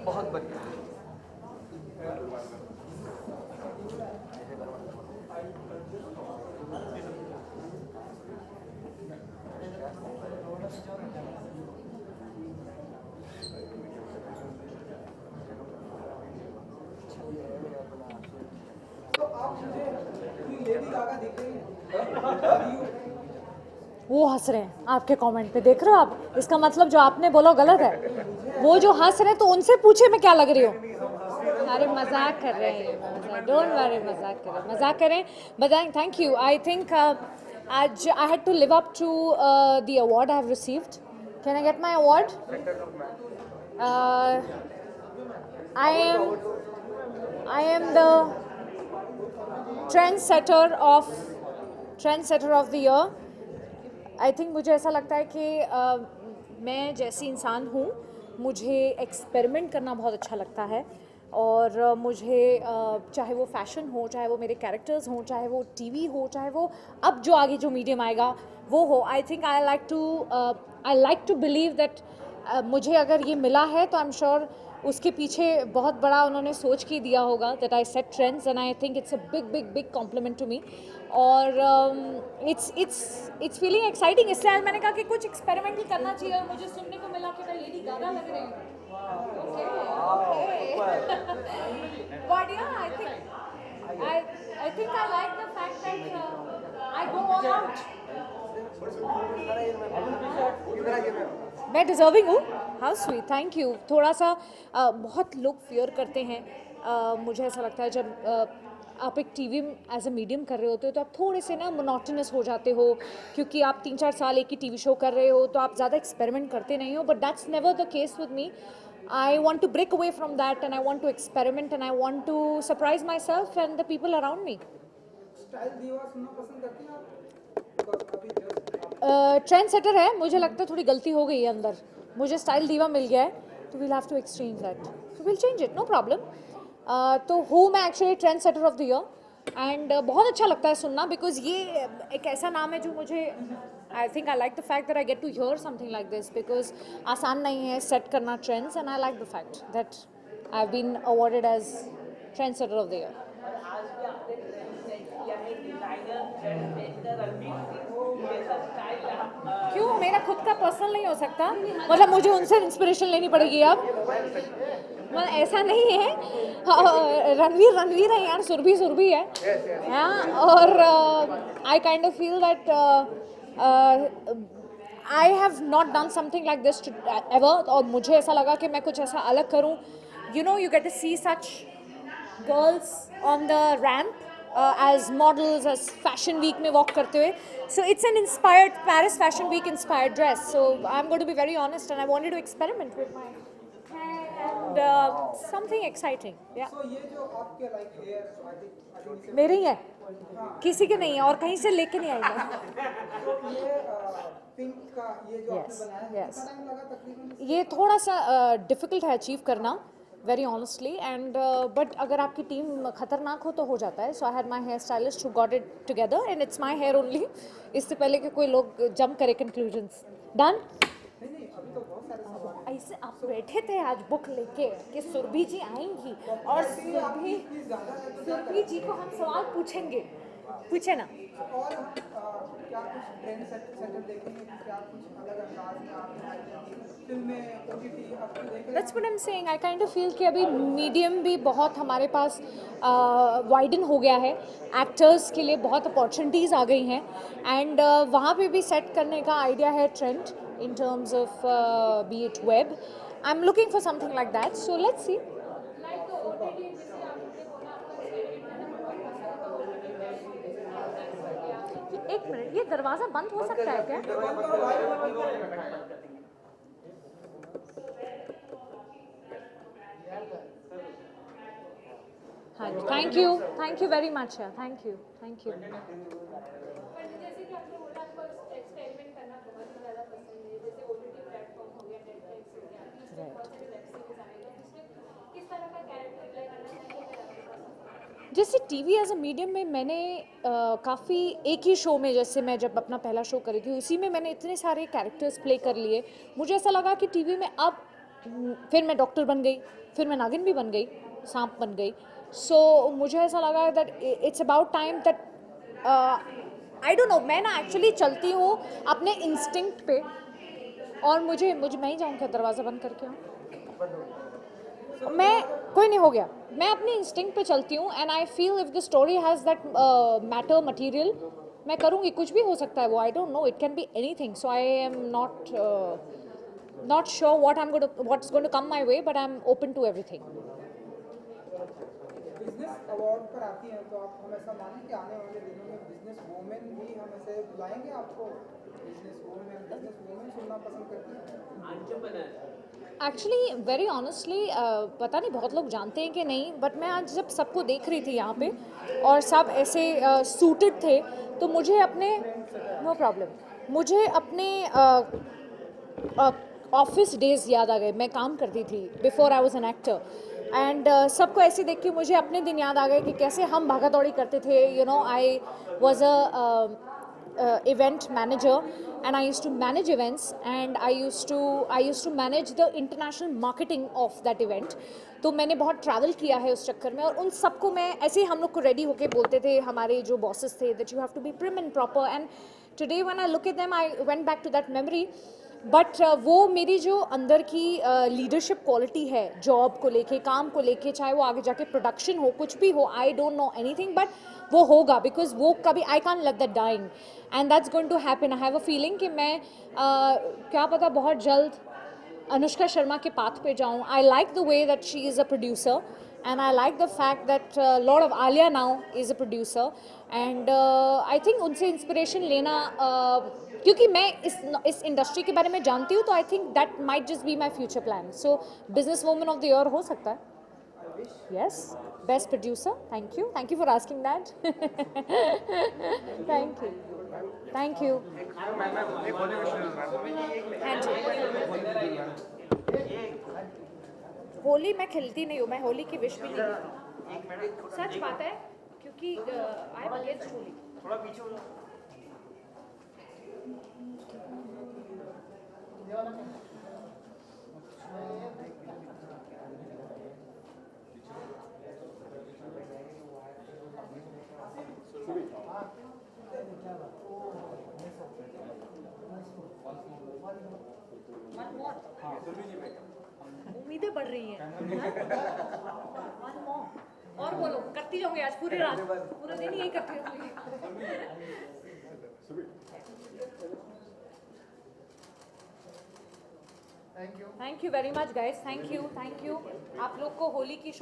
बहुत बढ़िया। तो आप मुझे लेडी गागा दिख रही है। वो हंस रहे हैं आपके कमेंट पे, देख रहे हो आप? इसका मतलब जो आपने बोला गलत है। वो जो हंस रहे हैं तो उनसे पूछे मैं क्या लग रही हूँ। अरे मजाक कर रहे हैं, डोंट वरी, मजाक करें। But thank you. I think आज I had to live up to the award I have received. Can I get my award? I am the trend setter of the year. I think मुझे ऐसा लगता है कि मैं जैसी इंसान हूँ, मुझे एक्सपेरिमेंट करना बहुत अच्छा लगता है. और मुझे चाहे वो फैशन हो, चाहे वो मेरे कैरेक्टर्स हों, चाहे वो टीवी हो, चाहे वो अब जो आगे जो मीडियम आएगा वो हो, I think I like to believe that मुझे अगर ये मिला है तो आई एम श्योर उसके पीछे बहुत बड़ा उन्होंने सोच के दिया होगा. That I set trends and I think it's a big compliment to me. और इट्स फीलिंग एक्साइटिंग. इसलिए आज मैंने कहा कि कुछ एक्सपेरिमेंट भी करना चाहिए. और मुझे सुनने को मिला कि मैं लेडी गागा लग रही हूँ. But yeah, I think I like the fact that I go all out. मैं डिजर्विंग हूँ. How sweet, thank you. थोड़ा सा बहुत लोग फियर करते हैं. मुझे ऐसा लगता है जब आप एक टीवी एज अ मीडियम कर रहे होते हो तो आप थोड़े से ना मोनोटोनस हो जाते हो, क्योंकि आप 3-4 साल एक ही टीवी शो कर रहे हो तो आप ज़्यादा एक्सपेरिमेंट करते नहीं हो. But that's never the case with me. I want to break away from that and I want to experiment and I want to surprise myself and the people around me. Style दीवा सुनना पसंद करती हैं आप? अभी just trend setter है, मुझे लगता है थोड़ी गलती हो गई है अंदर. मुझे स्टाइल दीवा मिल गया है तो we'll have to exchange that. So we'll change it, no problem. तो हूँ मैं actually trend setter of the year. And बहुत अच्छा लगता है सुनना, बिकॉज ये एक ऐसा नाम है जो मुझे, I think I like the fact that I get to hear something like this, because आसान नहीं है सेट करना trends. And I like the fact that I have been awarded as trend setter of the year. क्यों? मेरा खुद का personal नहीं हो सकता? मतलब मुझे उनसे इंस्पिरेशन लेनी पड़ेगी अब? मतलब ऐसा नहीं है. रणवीर है यार, सुरभि है. हाँ. और I kind of feel that I have not done something like this ever. और मुझे ऐसा लगा कि मैं कुछ ऐसा अलग करूँ. You know, you get to see such girls on the ramp as models, as fashion week में walk करते हुए. So it's an inspired Paris Fashion Week inspired dress. So I'm going to be very honest and I wanted to experiment with my hair and something exciting. Yeah. तो ये जो आपके like hair, so I think इसे मेरे ही है, किसी के नहीं है और कहीं से लेके नहीं आई मैं. तो ये पिंक का ये जो Yes, आपने बनाया है, yes. कितना टाइम लगा तकरीबन? ये थोड़ा सा डिफ़िकल्ट है अचीव करना, वेरी ऑनेस्टली. एंड बट अगर आपकी टीम खतरनाक हो तो हो जाता है. So I had my hair stylist who got it together and it's my hair only. इससे पहले कि कोई लोग जंप करे कंक्लूजन्स. डन. नहीं, अभी तो बहुत सारे सवाल ऐसे आप बैठे थे आज बुक लेके कि सुरभि जी आएंगी और सुरभि जी को हम सवाल पूछेंगे. पूछे ना. और क्या कुछ ट्रेंड सेटर देखेंगे, क्या कुछ अलग अंदाज में आप फिल्में ओटीटी आपको देख रहे That's what I'm saying. I kind of feel कि अभी मीडियम भी बहुत हमारे पास वाइडन हो गया है. एक्टर्स के लिए बहुत अपॉर्चुनिटीज़ आ गई हैं. एंड वहाँ पे भी सेट करने का आइडिया है trend in terms of be it web. I'm looking for something like that. So let's see. एक मिनट, ये दरवाज़ा बंद हो सकता है क्या? हाँ जी, thank you very much. Thank you. जैसे कि आपने बोला आपको एक्सपेरिमेंट करना बहुत ज़्यादा पसंद है, जैसे ओटीटी प्लेटफॉर्म हो गया, नेटफ्लिक्स हो गया, बीच में बहुत सारे वेब सीरीज आए हैं, जिसमें किस तरह का कैरेक्टर प्ले करना चाहिए अगर आपके पास? जैसे टीवी एज अ मीडियम में मैंने काफ़ी एक ही शो में, जैसे मैं जब अपना पहला शो करी थी उसी में मैंने इतने सारे कैरेक्टर्स प्ले कर लिए. मुझे ऐसा लगा कि टीवी में अब फिर मैं डॉक्टर बन गई, फिर मैं नागिन भी बन गई, सांप बन गई. सो मुझे ऐसा लगा that it's about time that I don't no, मैं ना एक्चुअली चलती हूँ अपने इंस्टिंक्ट पे, और मुझे मैं ही जाऊँ क्या दरवाज़ा बंद करके आऊँ? मैं कोई नहीं, हो गया. मैं अपनी इंस्टिंक्ट पे चलती हूँ and I feel if the story has that matter material, मैं करूँगी. कुछ भी हो सकता है वो, आई don't no, it can be anything. So I am not sure what's going to come my way, but I'm open to everything. Business award पर आती हैं तो आप हमेशा मानें कि आने वाले दिनों में बिजनेस वूमेन भी हम ऐसे बुलाएंगे आपको? बिजनेस वूमेन सुनना पसंद करती हैं? एक्चुअली वेरी ऑनेस्टली पता नहीं बहुत लोग जानते हैं कि नहीं, बट मैं आज जब सबको देख रही थी यहाँ पे और सब ऐसे सूटेड थे, तो मुझे अपने नो प्रॉब्लम, मुझे अपने ऑफिस डेज याद आ गए. मैं काम करती थी before I was an actor, and सबको ऐसे देख के मुझे अपने दिन याद आ गए कि कैसे हम भागा दौड़ी करते थे. You know, I was a event manager and I used to manage events, and I used to manage the international marketing of that event. तो मैंने बहुत ट्रैवल किया है उस चक्कर में, और उन सबको मैं ऐसे ही हम लोग को रेडी होके बोलते थे, हमारे जो बॉसेस थे, that you have to be prim and proper. And today when I look at them I went back to that memory. But वो मेरी जो अंदर की लीडरशिप क्वालिटी है, जॉब को लेके, काम को लेके, चाहे वो आगे जाके प्रोडक्शन हो, कुछ भी हो, I don't know anything, but वो होगा, बिकॉज वो कभी I can't let that dying, and that's going to happen. I have a feeling कि मैं क्या पता बहुत जल्द अनुष्का शर्मा के पाथ पे जाऊँ. आई like the way that she is a producer, and I like the fact that Lord of Alia now is a producer, and I think उनसे इंस्पिरेशन लेना, क्योंकि मैं इस इंडस्ट्री के बारे में जानती हूँ, तो I think that might just be my future plan. So business woman of the year हो सकता है. Yes, best producer. Thank you for asking that. Thank you. हाँ जी, होली मैं खेलती नहीं हूँ, मैं होली की विश भी नहीं करती. सच बात है, क्योंकि आई एम अगेंस्ट होली. थोड़ा पीछे हो जाओ. उम्मीदें बढ़ रही हैं. और बोलो, करती जाऊंगी आज पूरी रात, पूरा दिन यही करती रहूंगी. Thank you very much guys. Thank you. आप लोग को होली की